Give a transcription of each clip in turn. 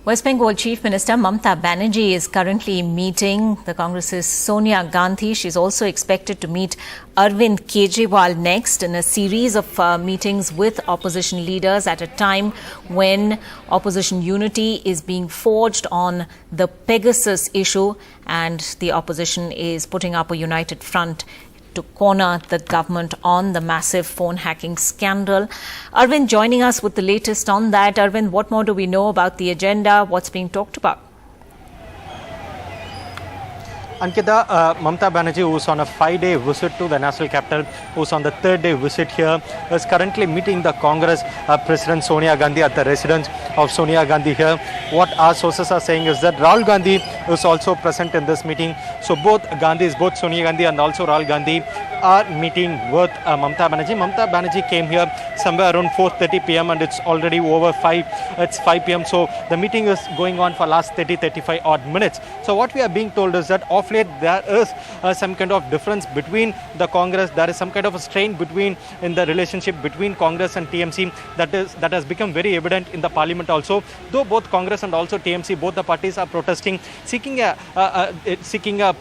West Bengal Chief Minister Mamata Banerjee is currently meeting the Congress's Sonia Gandhi. She's also expected to meet Arvind Kejriwal next in a series of meetings with opposition leaders at a time when opposition unity is being forged on the Pegasus issue, and the opposition is putting up a united front to corner the government on the massive phone hacking scandal. Arvind joining us with the latest on that. Arvind, what more do we know about the agenda? What's being talked about? Ankita, Mamata Banerjee, who's on a 5-day visit to the national capital, who's on the 3rd-day visit here, is currently meeting the Congress President Sonia Gandhi at the residence of Sonia Gandhi here. What our sources are saying is that Rahul Gandhi is also present in this meeting. So both Sonia Gandhi and also Rahul Gandhi are meeting with Mamata Banerjee. Mamata Banerjee came here somewhere around 4:30 p.m. and it's already over 5 p.m. So the meeting is going on for last 35 odd minutes. So what we are being told is that of late there is some kind of difference between the Congress. There is some kind of a strain in the relationship between Congress and TMC that has become very evident in the parliament also. Though both Congress and also TMC, both the parties are protesting, seeking a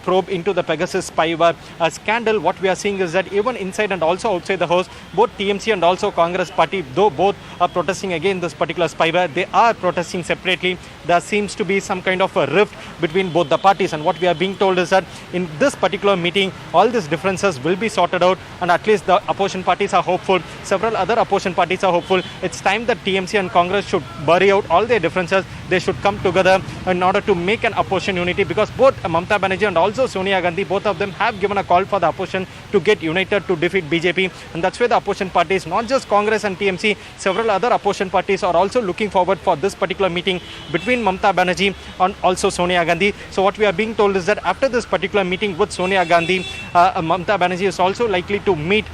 probe into the Pegasus spyware scandal. What we are seeing is that even inside and also outside the house, both TMC and also Congress party, though both are protesting against this particular spyware, they are protesting separately. There seems to be some kind of a rift between both the parties, and what we are being told is that in this particular meeting, all these differences will be sorted out, and at least the opposition parties are hopeful. Several other opposition parties are hopeful. It's time that TMC and Congress should bury out all their differences. They should come together in order to make an opposition unity, because both Mamata Banerjee and also Sonia Gandhi, both of them have given a call for the opposition to get united to defeat BJP, and that's why the opposition parties, not just Congress and TMC, several other opposition parties are also looking forward for this particular meeting between Mamata Banerjee and also Sonia Gandhi. So what we are being told is that after this particular meeting with Sonia Gandhi, Mamata Banerjee is also likely to meet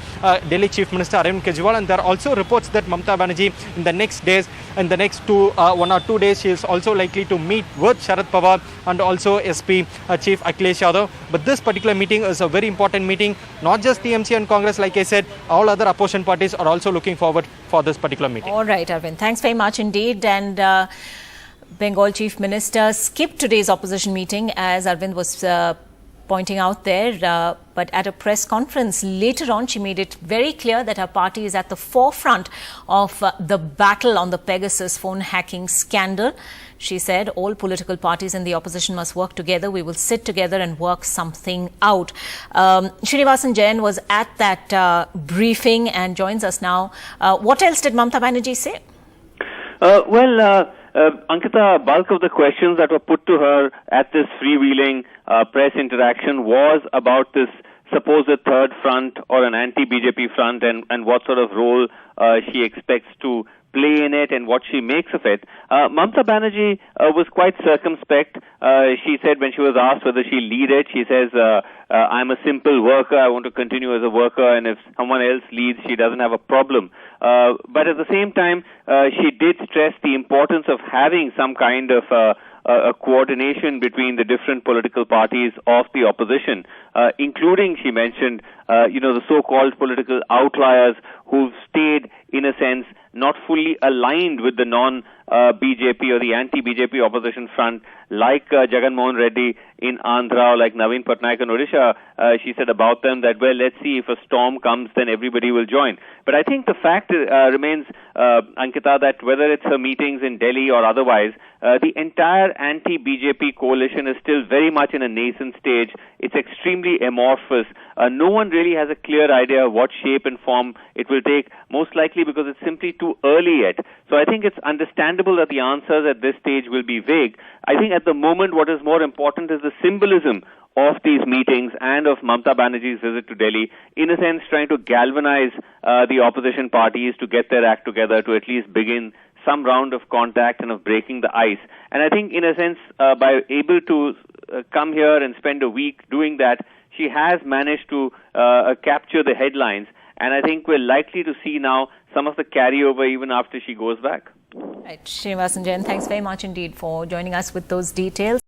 Delhi Chief Minister Arvind Kejriwal, and there are also reports that Mamata Banerjee in the next 1 or 2 days, she is also likely to meet with Sharad Pawar and also SP Chief Akhilesh Yadav. But this particular meeting is a very important meeting. Not just TMC and Congress, like I said, all other opposition parties are also looking forward for this particular meeting. All right, Arvind. Thanks very much indeed. And Bengal Chief Minister skipped today's opposition meeting, as Arvind was pointing out there, but at a press conference later on, she made it very clear that her party is at the forefront of the battle on the Pegasus phone hacking scandal. She said all political parties in the opposition must work together. We will sit together and work something out. Srinivasan Jain was at that briefing and joins us now. What else did Mamata Banerjee say? Ankita, bulk of the questions that were put to her at this freewheeling press interaction was about this supposed third front or an anti-BJP front, and what sort of role she expects to play in it and what she makes of it. Mamata Banerjee was quite circumspect. She said when she was asked whether she'll lead it, she says, I'm a simple worker, I want to continue as a worker, and if someone else leads, she doesn't have a problem. But at the same time, she did stress the importance of having some kind of a coordination between the different political parties of the opposition, including, she mentioned, the so-called political outliers who've stayed, in a sense, not fully aligned with the non-BJP or the anti-BJP opposition front, like Jagan Mohan Reddy in Andhra, or like Naveen Patnaik in Odisha. She said about them that, well, let's see, if a storm comes, then everybody will join. But I think the fact remains, Ankita, that whether it's her meetings in Delhi or otherwise, the entire anti-BJP coalition is still very much in a nascent stage. It's extremely amorphous. No one really has a clear idea of what shape and form it will take, most likely because it's simply too early yet. So I think it's understandable that the answers at this stage will be vague. I think at the moment what is more important is the symbolism of these meetings and of Mamata Banerjee's visit to Delhi, in a sense trying to galvanize the opposition parties to get their act together, to at least begin some round of contact and of breaking the ice. And I think, in a sense, by able to come here and spend a week doing that, she has managed to capture the headlines. And I think we're likely to see now some of the carryover even after she goes back. Right. Srinivasan Jain, thanks very much indeed for joining us with those details.